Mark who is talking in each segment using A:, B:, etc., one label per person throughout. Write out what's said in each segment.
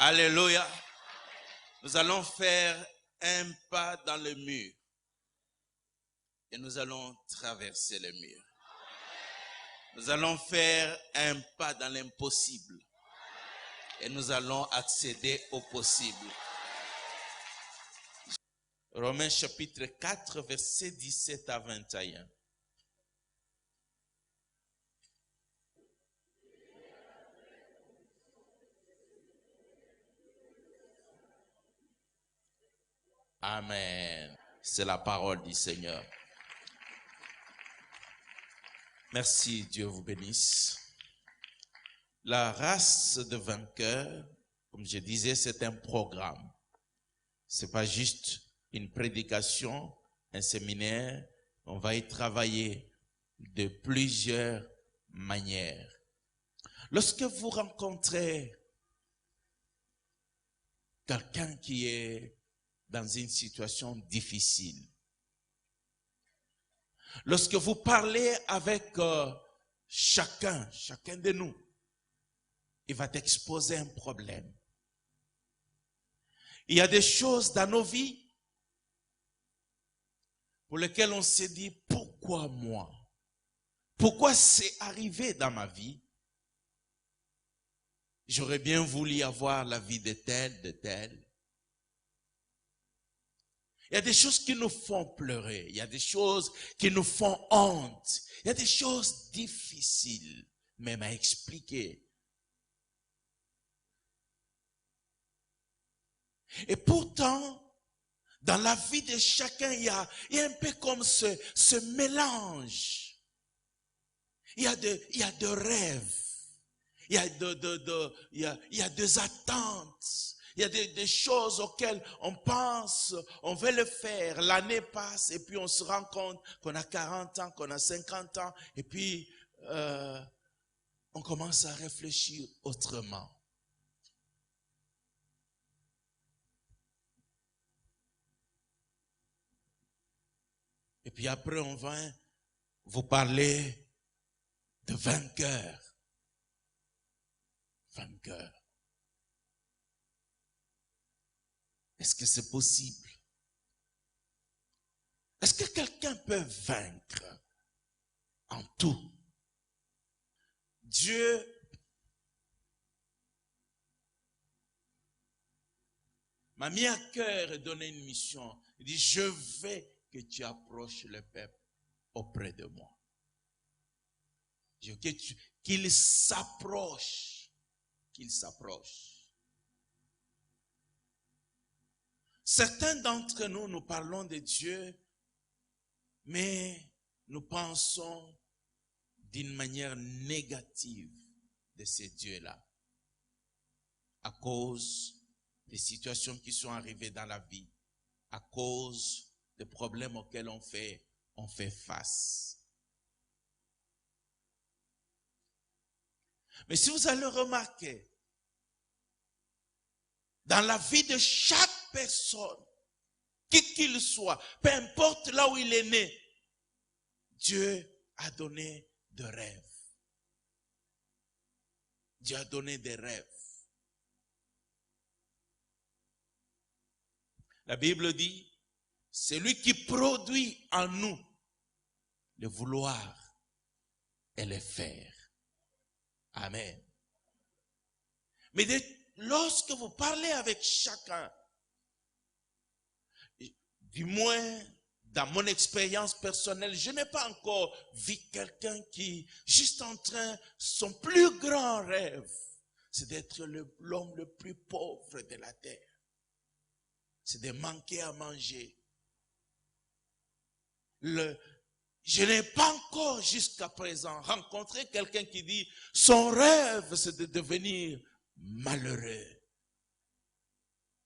A: Alléluia. Nous allons faire un pas dans le mur. Et nous allons traverser le mur. Nous allons faire un pas dans l'impossible. Et nous allons accéder au possible. Romains chapitre 4, versets 17 à 21. Amen. C'est la parole du Seigneur. Merci, Dieu vous bénisse. La race de vainqueurs, comme je disais, c'est un programme. C'est pas juste une prédication, un séminaire. On va y travailler de plusieurs manières. Lorsque vous rencontrez quelqu'un qui est dans une situation difficile, lorsque vous parlez avec chacun de nous, il va t'exposer un problème. Il y a des choses dans nos vies pour lesquelles on se dit, pourquoi moi? Pourquoi c'est arrivé dans ma vie? J'aurais bien voulu avoir la vie de tel, de tel. Il y a des choses qui nous font pleurer. Il y a des choses qui nous font honte. Il y a des choses difficiles même à expliquer. Et pourtant, dans la vie de chacun, il y a un peu comme ce mélange. Il y a de rêves. Il y a des attentes. Il y a des choses auxquelles on pense, on veut le faire. L'année passe et puis on se rend compte qu'on a 40 ans, qu'on a 50 ans. Et puis, on commence à réfléchir autrement. Et puis après, on va vous parler de vainqueurs. Vainqueurs. Est-ce que c'est possible? Est-ce que quelqu'un peut vaincre en tout? Dieu m'a mis à cœur et donné une mission. Il dit, je veux que tu approches le peuple auprès de moi. Je veux qu'il s'approche. Qu'il s'approche. Certains d'entre nous, nous parlons de Dieu, mais nous pensons d'une manière négative de ces dieux-là, à cause des situations qui sont arrivées dans la vie, à cause des problèmes auxquels on fait face. Mais si vous allez remarquer, dans la vie de chaque personne, qui qu'il soit, peu importe là où il est né, Dieu a donné des rêves. Dieu a donné des rêves. La Bible dit, c'est lui qui produit en nous le vouloir et les faire. Amen. Mais lorsque vous parlez avec chacun, du moins dans mon expérience personnelle, je n'ai pas encore vu quelqu'un qui, juste en train, son plus grand rêve, c'est d'être l'homme le plus pauvre de la terre. C'est de manquer à manger. Je n'ai pas encore jusqu'à présent rencontré quelqu'un qui dit son rêve c'est de devenir malheureux.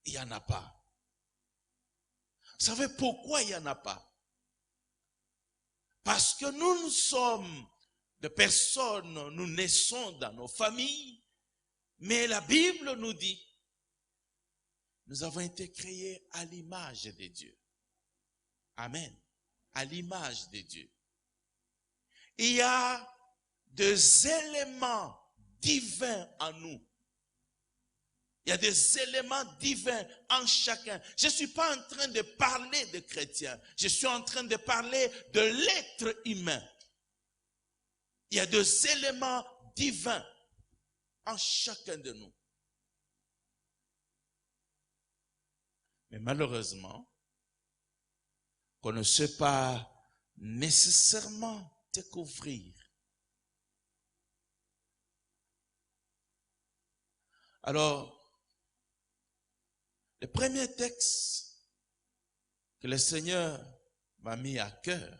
A: Il n'y en a pas. Vous savez pourquoi il n'y en a pas? Parce que nous sommes des personnes, nous naissons dans nos familles, mais la Bible nous dit, nous avons été créés à l'image de Dieu. Amen. À l'image de Dieu. Il y a des éléments divins en nous. Il y a des éléments divins en chacun. Je ne suis pas en train de parler de chrétiens. Je suis en train de parler de l'être humain. Il y a des éléments divins en chacun de nous. Mais malheureusement, qu'on ne sait pas nécessairement découvrir. Alors, le premier texte que le Seigneur m'a mis à cœur,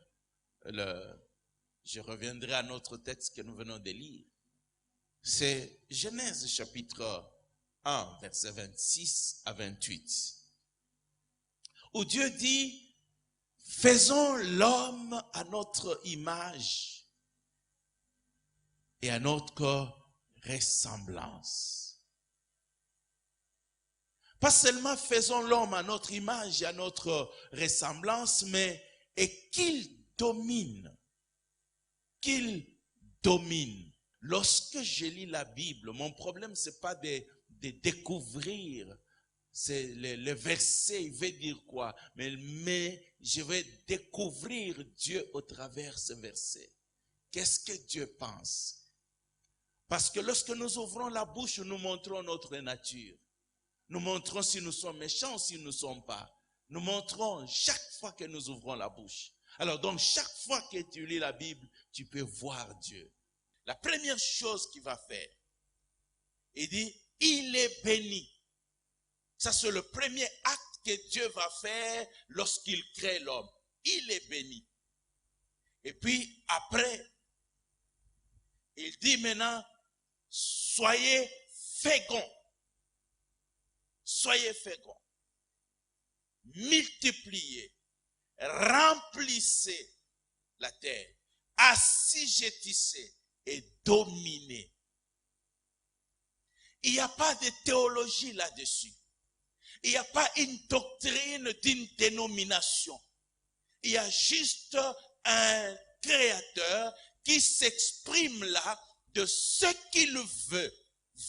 A: je reviendrai à notre texte que nous venons de lire, c'est Genèse chapitre 1, versets 26 à 28, où Dieu dit, faisons l'homme à notre image et à notre ressemblance. Pas seulement faisons l'homme à notre image et à notre ressemblance, mais et qu'il domine. Qu'il domine. Lorsque je lis la Bible, mon problème, c'est pas de découvrir le verset, il veut dire quoi, mais je vais découvrir Dieu au travers ce verset. Qu'est-ce que Dieu pense? Parce que lorsque nous ouvrons la bouche, nous montrons notre nature. Nous montrons si nous sommes méchants ou si nous ne sommes pas. Nous montrons chaque fois que nous ouvrons la bouche. Alors donc chaque fois que tu lis la Bible, tu peux voir Dieu. La première chose qu'il va faire, il dit, il est béni. Ça c'est le premier acte que Dieu va faire lorsqu'il crée l'homme. Il est béni. Et puis après, il dit maintenant, soyez féconds. Soyez féconds, multipliez, remplissez la terre, assujettissez et dominez. Il n'y a pas de théologie là-dessus. Il n'y a pas une doctrine d'une dénomination. Il y a juste un créateur qui s'exprime là de ce qu'il veut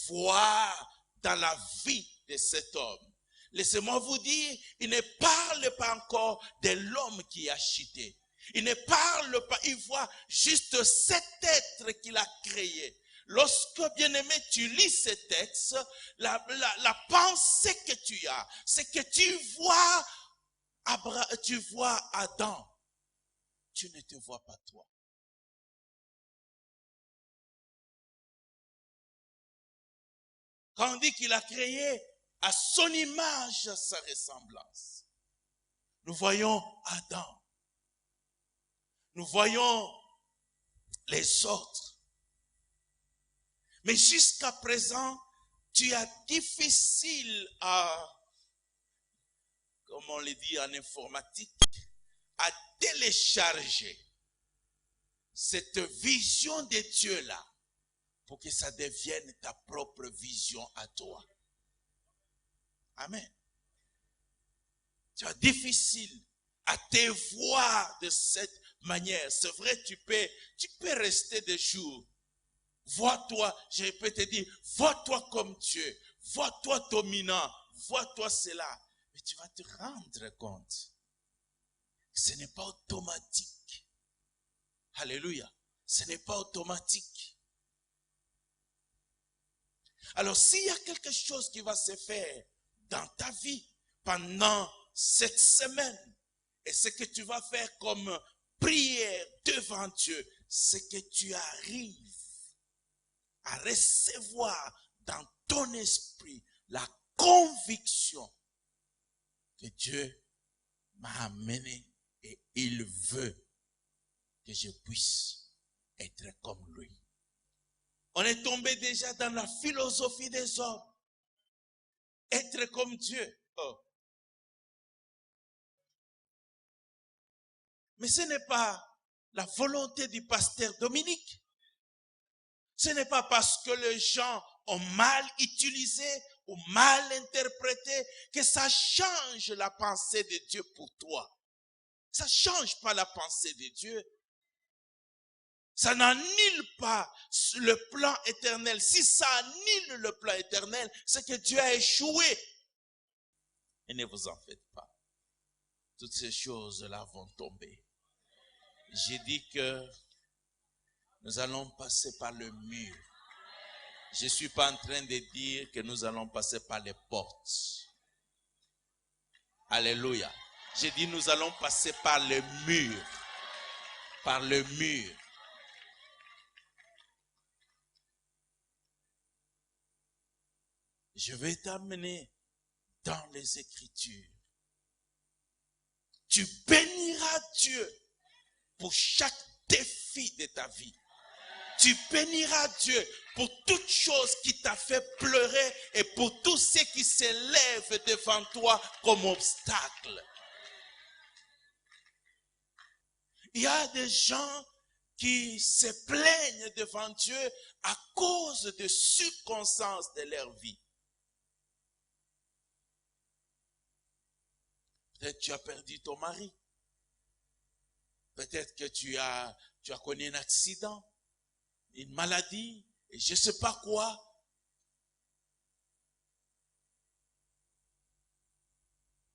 A: voir dans la vie de cet homme. Laissez-moi vous dire, il ne parle pas encore de l'homme qui a chuté. Il ne parle pas, il voit juste cet être qu'il a créé. Lorsque, bien-aimé, tu lis ce texte, la pensée que tu as, c'est que tu vois Adam. Tu ne te vois pas toi. Quand on dit qu'il a créé à son image, à sa ressemblance, nous voyons Adam. Nous voyons les autres. Mais jusqu'à présent, tu as difficile à, comme on le dit en informatique, à télécharger cette vision de Dieu-là pour que ça devienne ta propre vision à toi. Amen. Tu as difficile à te voir de cette manière. C'est vrai, tu peux rester des jours. Vois-toi, je peux te dire, vois-toi comme Dieu. Vois-toi dominant. Vois-toi cela. Mais tu vas te rendre compte. Ce n'est pas automatique. Alléluia. Ce n'est pas automatique. Alors, s'il y a quelque chose qui va se faire dans ta vie pendant cette semaine, et ce que tu vas faire comme prière devant Dieu, c'est que tu arrives à recevoir dans ton esprit la conviction que Dieu m'a amené et il veut que je puisse être comme lui. On est tombé déjà dans la philosophie des hommes. Être comme Dieu. Oh. Mais ce n'est pas la volonté du pasteur Dominique. Ce n'est pas parce que les gens ont mal utilisé ou mal interprété que ça change la pensée de Dieu pour toi. Ça ne change pas la pensée de Dieu. Ça n'annule pas le plan éternel. Si ça annule le plan éternel, c'est que Dieu a échoué. Et ne vous en faites pas. Toutes ces choses-là vont tomber. J'ai dit que nous allons passer par le mur. Je ne suis pas en train de dire que nous allons passer par les portes. Alléluia. J'ai dit nous allons passer par le mur. Par le mur. Je vais t'amener dans les Écritures. Tu béniras Dieu pour chaque défi de ta vie. Tu béniras Dieu pour toute chose qui t'a fait pleurer et pour tout ce qui s'élève devant toi comme obstacle. Il y a des gens qui se plaignent devant Dieu à cause des circonstances de leur vie. Peut-être que tu as perdu ton mari. Peut-être que tu as connu un accident, une maladie, et je ne sais pas quoi.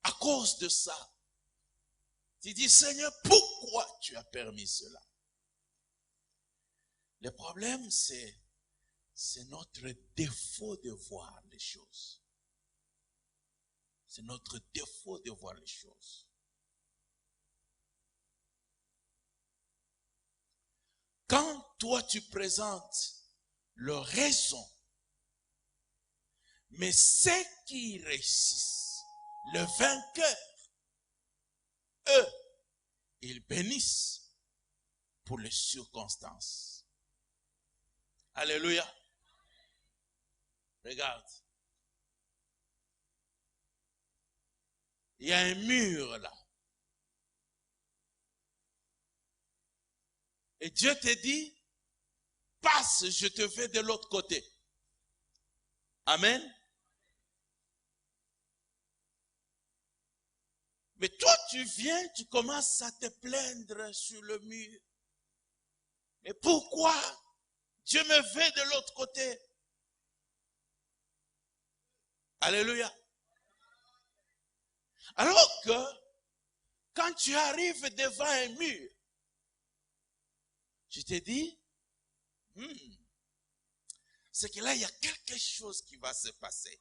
A: À cause de ça, tu dis, Seigneur, pourquoi tu as permis cela? Le problème, c'est notre défaut de voir les choses. C'est notre défaut de voir les choses. Quand toi tu présentes leur raison, mais ceux qui réussissent, le vainqueur, eux, ils bénissent pour les circonstances. Alléluia. Regarde. Il y a un mur là. Et Dieu te dit, passe, je te fais de l'autre côté. Amen. Mais toi, tu viens, tu commences à te plaindre sur le mur. Mais pourquoi Dieu me fait de l'autre côté? Alléluia. Alors que, quand tu arrives devant un mur, je te dis, c'est que là, il y a quelque chose qui va se passer.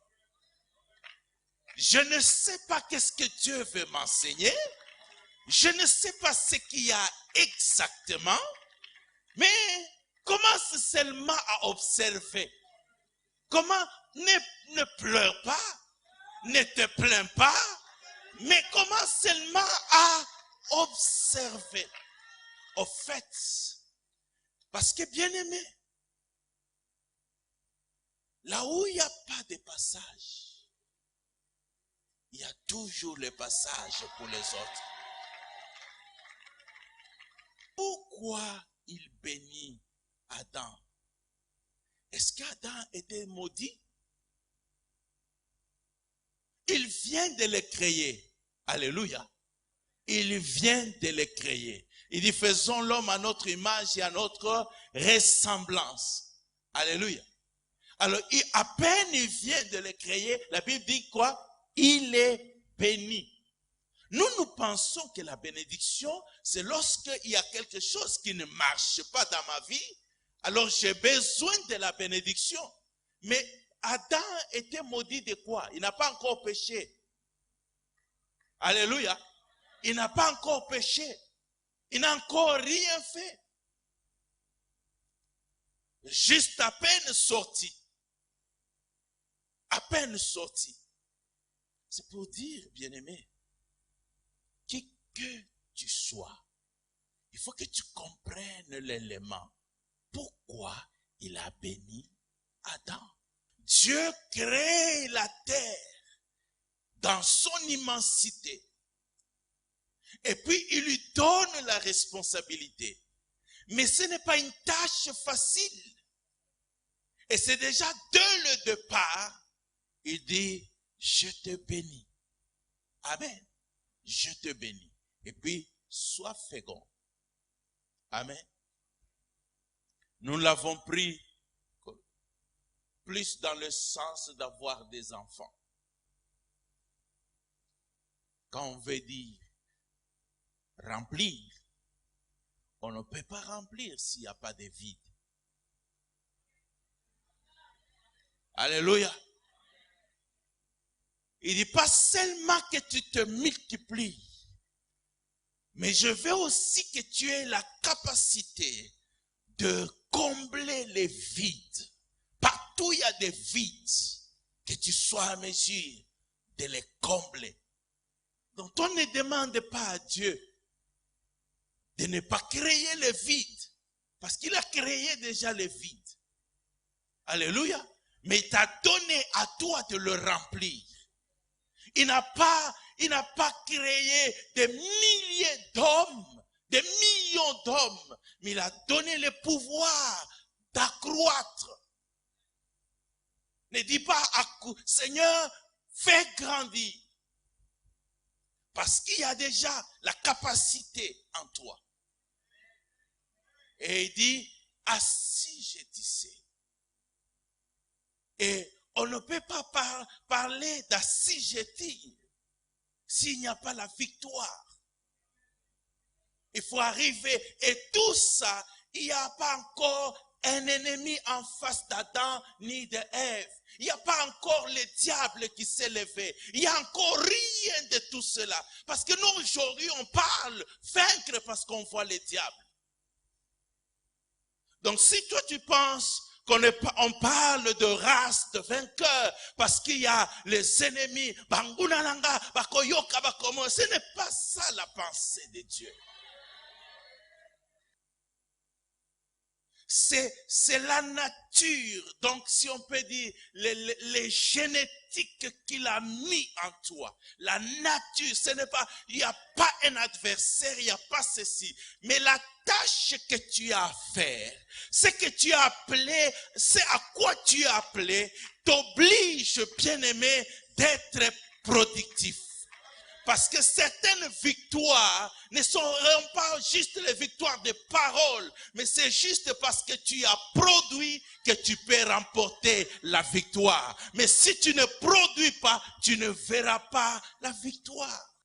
A: Je ne sais pas qu'est-ce que Dieu veut m'enseigner. Je ne sais pas ce qu'il y a exactement. Mais commence seulement à observer. Comment ne pleure pas, ne te plains pas, mais commence seulement à observer. Au fait, parce que bien aimé, là où il n'y a pas de passage, il y a toujours le passage pour les autres. Pourquoi il bénit Adam? Est-ce qu'Adam était maudit? Il vient de le créer. Alléluia. Il vient de le créer. Il dit, faisons l'homme à notre image et à notre ressemblance. Alléluia. Alors, à peine il vient de le créer, la Bible dit quoi? Il est béni. Nous pensons que la bénédiction, c'est lorsqu'il y a quelque chose qui ne marche pas dans ma vie, alors j'ai besoin de la bénédiction. Mais Adam était maudit de quoi? Il n'a pas encore péché. Alléluia. Il n'a pas encore péché. Il n'a encore rien fait. Juste à peine sorti. À peine sorti. C'est pour dire, bien-aimé, qui que tu sois, il faut que tu comprennes l'élément. Pourquoi il a béni Adam? Dieu crée la terre dans son immensité. Et puis il lui donne la responsabilité. Mais ce n'est pas une tâche facile. Et c'est déjà dès le départ, il dit, je te bénis. Amen. Je te bénis. Et puis, sois fécond. Amen. Nous l'avons pris plus dans le sens d'avoir des enfants. Quand on veut dire remplir, on ne peut pas remplir s'il n'y a pas de vide. Alléluia. Il dit pas seulement que tu te multiplies, mais je veux aussi que tu aies la capacité de combler les vides. Partout où il y a des vides, que tu sois à mesure de les combler. Donc on ne demande pas à Dieu de ne pas créer le vide, parce qu'il a créé déjà le vide. Alléluia. Mais il t'a donné à toi de le remplir. Il n'a pas créé des milliers d'hommes, des millions d'hommes, mais il a donné le pouvoir d'accroître. Ne dis pas, Seigneur, fais grandir. Parce qu'il y a déjà la capacité en toi. Et il dit, assujettissez. Et on ne peut pas parler d'assujettir s'il n'y a pas la victoire. Il faut arriver. Et tout ça, il n'y a pas encore un ennemi en face d'Adam ni d'Ève. Il n'y a pas encore le diable qui s'est levé. Il n'y a encore rien de tout cela. Parce que nous, aujourd'hui, on parle vaincre parce qu'on voit le diable. Donc, si toi, tu penses qu'on parle de race, de vainqueur, parce qu'il y a les ennemis, ce n'est pas ça la pensée de Dieu. C'est la nature, donc si on peut dire, les génétiques qu'il a mis en toi. La nature, ce n'est pas, il n'y a pas un adversaire, il n'y a pas ceci. Mais la tâche que tu as à faire, ce que tu as appelé, c'est à quoi tu es appelé, t'oblige, bien-aimé, d'être productif. Parce que certaines victoires ne seront pas juste les victoires de parole, mais c'est juste parce que tu as produit que tu peux remporter la victoire. Mais si tu ne produis pas, tu ne verras pas la victoire.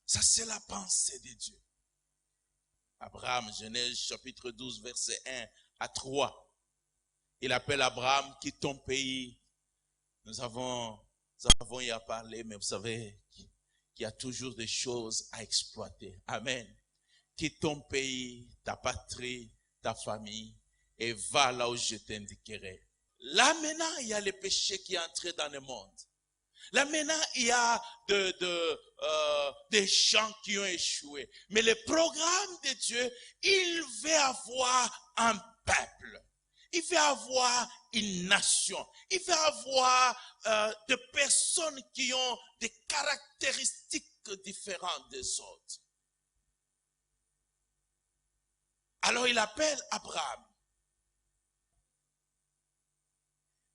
A: Ça, c'est la pensée de Dieu. Abraham, Genèse chapitre 12, verset 1 à 3. Il appelle Abraham, quitte ton pays. Nous avons y à parler, mais vous savez qu'il y a toujours des choses à exploiter. Amen. Quitte ton pays, ta patrie, ta famille, et va là où je t'indiquerai. Là maintenant, il y a le péché qui est entré dans le monde. Là maintenant, il y a des gens qui ont échoué. Mais le programme de Dieu, il veut avoir un peuple. Il veut avoir une nation. Il veut avoir des personnes qui ont des caractéristiques différentes des autres. Alors il appelle Abraham.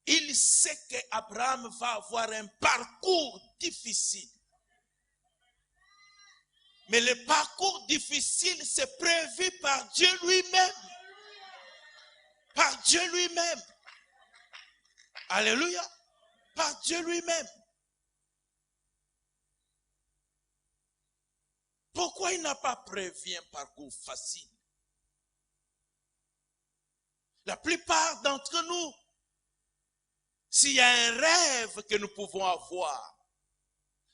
A: Il sait qu'Abraham va avoir un parcours difficile. Mais le parcours difficile, c'est prévu par Dieu lui-même. Par Dieu lui-même. Alléluia. Par Dieu lui-même. Pourquoi il n'a pas prévu un parcours facile? La plupart d'entre nous, s'il y a un rêve que nous pouvons avoir,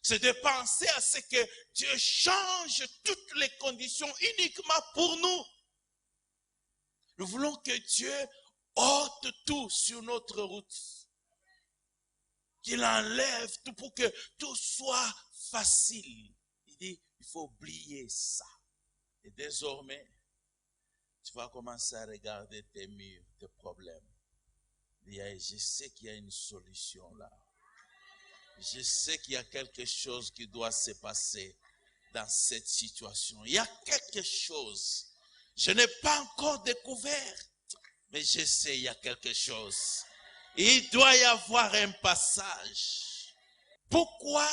A: c'est de penser à ce que Dieu change toutes les conditions uniquement pour nous. Nous voulons que Dieu ôte tout sur notre route. Qu'il enlève tout pour que tout soit facile. Il dit, il faut oublier ça. Et désormais, tu vas commencer à regarder tes murs, tes problèmes. Je sais qu'il y a une solution là. Je sais qu'il y a quelque chose qui doit se passer dans cette situation. Il y a quelque chose. Je n'ai pas encore découvert, mais je sais il y a quelque chose. Il doit y avoir un passage. Pourquoi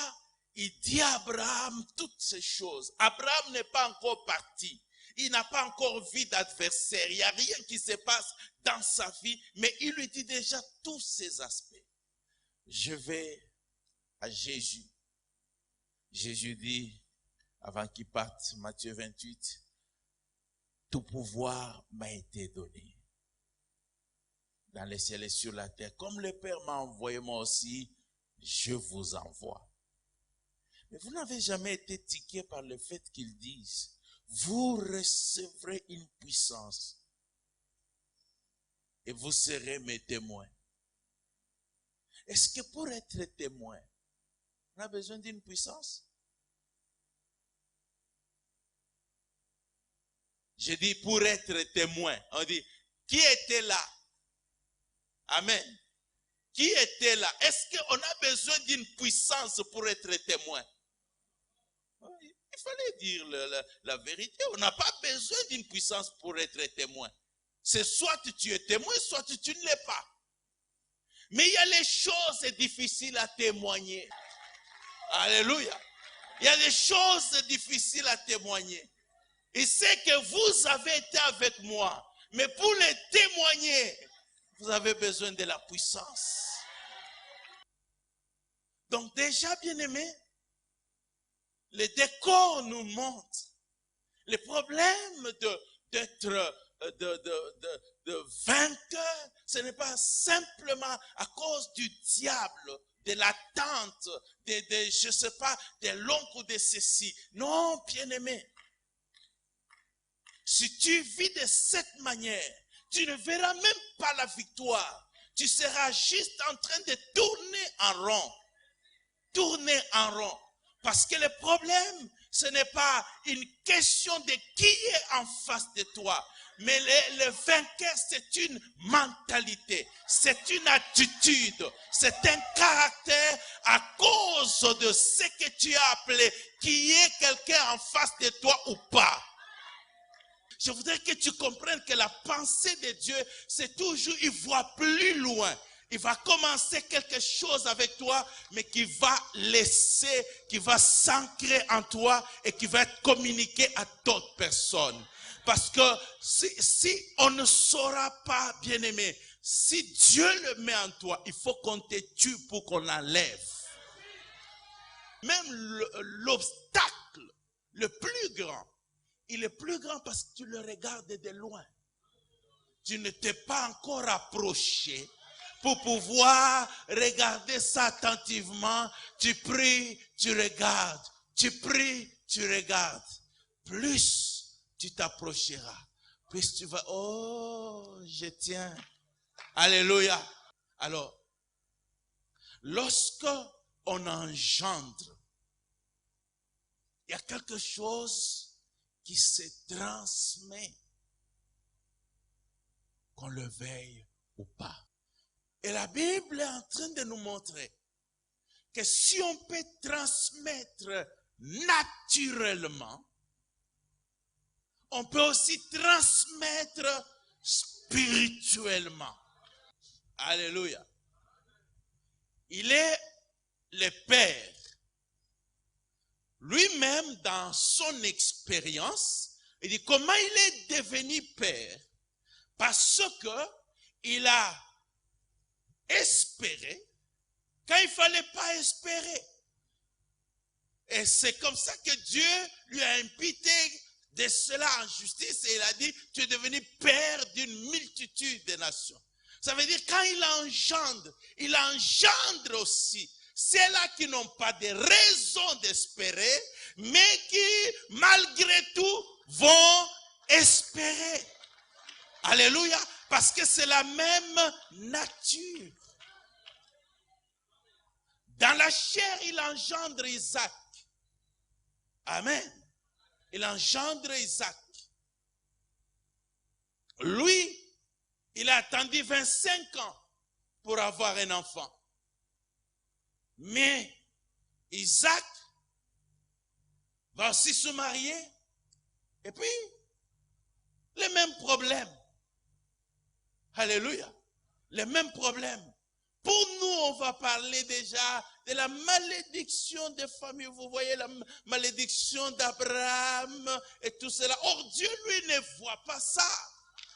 A: il dit à Abraham toutes ces choses? Abraham n'est pas encore parti. Il n'a pas encore vu d'adversaire. Il n'y a rien qui se passe dans sa vie, mais il lui dit déjà tous ces aspects. Je vais à Jésus. Jésus dit, avant qu'il parte, Matthieu 28, tout pouvoir m'a été donné dans les ciels et sur la terre. Comme le Père m'a envoyé, moi aussi, je vous envoie. Mais vous n'avez jamais été tiqué par le fait qu'ils disent, vous recevrez une puissance et vous serez mes témoins. Est-ce que pour être témoin, on a besoin d'une puissance? Je dis pour être témoin. On dit, qui était là? Amen. Qui était là? Est-ce qu'on a besoin d'une puissance pour être témoin? Il fallait dire la vérité. On n'a pas besoin d'une puissance pour être témoin. C'est soit tu es témoin, soit tu ne l'es pas. Mais il y a les choses difficiles à témoigner. Alléluia. Il y a des choses difficiles à témoigner. Il sait que vous avez été avec moi. Mais pour les témoigner, vous avez besoin de la puissance. Donc déjà, bien-aimés, le décor nous montre le problème d'être de vainqueur. Ce n'est pas simplement à cause du diable, de l'attente, je ne sais pas, de l'oncle ou de ceci. Non, bien-aimé. Si tu vis de cette manière, tu ne verras même pas la victoire. Tu seras juste en train de tourner en rond. Tourner en rond. Parce que le problème, ce n'est pas une question de qui est en face de toi. Mais le vainqueur, c'est une mentalité. C'est une attitude. C'est un caractère à cause de ce que tu as appelé. Qui est quelqu'un en face de toi ou pas. Je voudrais que tu comprennes que la pensée de Dieu, c'est toujours, il voit plus loin. Il va commencer quelque chose avec toi, mais qui va laisser, qui va s'ancrer en toi et qui va être communiqué à d'autres personnes. Parce que si on ne saura pas, bien-aimé, si Dieu le met en toi, il faut qu'on te tue pour qu'on l'enlève. Même l'obstacle le plus grand, il est plus grand parce que tu le regardes de loin. Tu ne t'es pas encore approché pour pouvoir regarder ça attentivement. Tu pries, tu regardes. Tu pries, tu regardes. Plus tu t'approcheras, plus tu vas, oh, je tiens. Alléluia. Alors, lorsque on engendre, il y a quelque chose qui se transmet, qu'on le veuille ou pas. Et la Bible est en train de nous montrer que si on peut transmettre naturellement, on peut aussi transmettre spirituellement. Alléluia. Il est le Père. Lui-même, dans son expérience, il dit comment il est devenu Père. Parce que il a espéré quand il ne fallait pas espérer. Et c'est comme ça que Dieu lui a imputé de cela en justice. Et il a dit, tu es devenu père d'une multitude de nations. Ça veut dire, quand il engendre aussi ceux-là qui n'ont pas de raison d'espérer, mais qui, malgré tout, vont espérer. Alléluia. Parce que c'est la même nature. Dans la chair, il engendre Isaac. Amen. Il engendre Isaac. Lui, il a attendu 25 ans pour avoir un enfant. Mais Isaac va aussi se marier. Et puis, les mêmes problèmes. Alléluia. Les mêmes problèmes. Pour nous, on va parler déjà de la malédiction des familles. Vous voyez la malédiction d'Abraham et tout cela. Or, Dieu, lui, ne voit pas ça.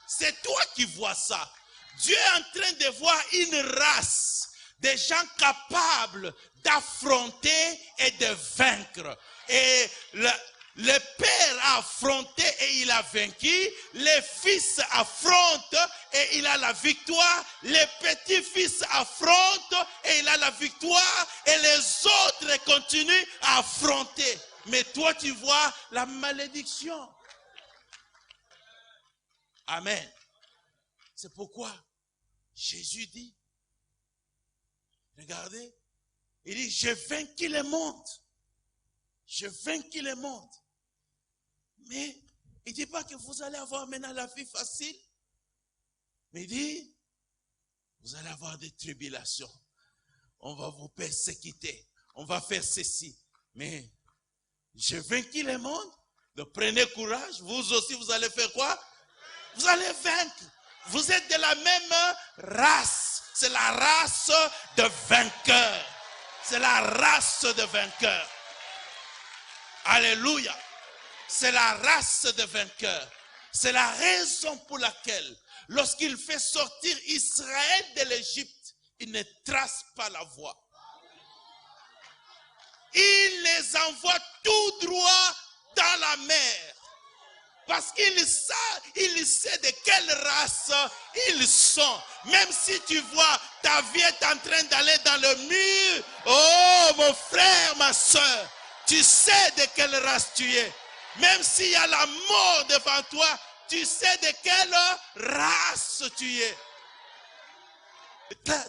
A: C'est toi qui vois ça. Dieu est en train de voir une race de gens capables d'affronter et de vaincre. Et le père a affronté et il a vaincu. Les fils affrontent et il a la victoire. Les petits-fils affrontent et il a la victoire. Et les autres continuent à affronter. Mais toi, tu vois la malédiction. Amen. C'est pourquoi Jésus dit, regardez, il dit, j'ai vaincu le monde. J'ai vaincu le monde. Mais il ne dit pas que vous allez avoir maintenant la vie facile. Mais il dit, vous allez avoir des tribulations. On va vous persécuter. On va faire ceci. Mais j'ai vaincu le monde. Donc prenez courage. Vous aussi, vous allez faire quoi? Vous allez vaincre. Vous êtes de la même race. C'est la race de vainqueurs. C'est la race de vainqueurs. Alléluia. C'est la race de vainqueurs. C'est la raison pour laquelle, lorsqu'il fait sortir Israël de l'Égypte, il ne trace pas la voie. Il les envoie tout droit dans la mer. Parce qu'il sait de quelle race ils sont. Même si tu vois, ta vie est en train d'aller dans le mur. Oh, mon frère, ma soeur, tu sais de quelle race tu es. Même s'il y a la mort devant toi, tu sais de quelle race tu es.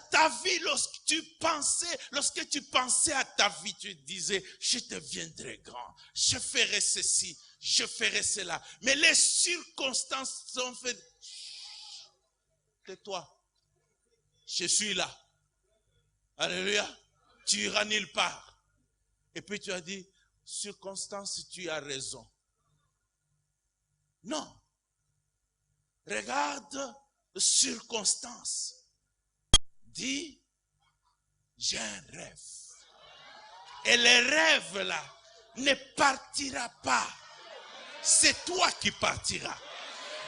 A: Ta vie, lorsque tu pensais à ta vie, tu disais, je deviendrai grand, je ferai ceci, je ferai cela. Mais les circonstances sont faites. Tais-toi. Je suis là. Alléluia. Tu iras nulle part. Et puis tu as dit, circonstances, tu as raison. Non. Regarde les circonstances. Dis, j'ai un rêve. Et le rêve là ne partira pas. C'est toi qui partiras.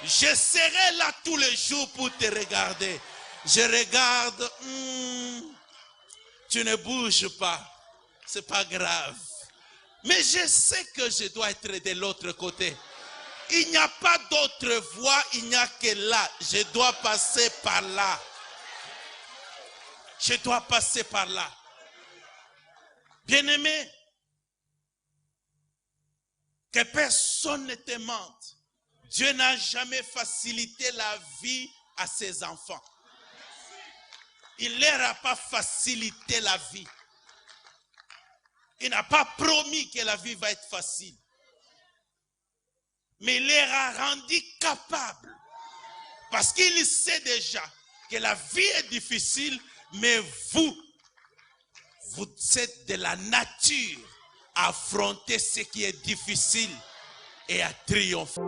A: Je serai là tous les jours pour te regarder. Je regarde, tu ne bouges pas. C'est pas grave. Mais je sais que je dois être de l'autre côté. Il n'y a pas d'autre voie, il n'y a que là. Je dois passer par là. Je dois passer par là. Bien-aimé, que personne ne te mente. Dieu n'a jamais facilité la vie à ses enfants. Il ne leur a pas facilité la vie. Il n'a pas promis que la vie va être facile. Mais il les a rendus capables. Parce qu'il sait déjà que la vie est difficile, mais vous êtes de la nature à affronter ce qui est difficile et à triompher.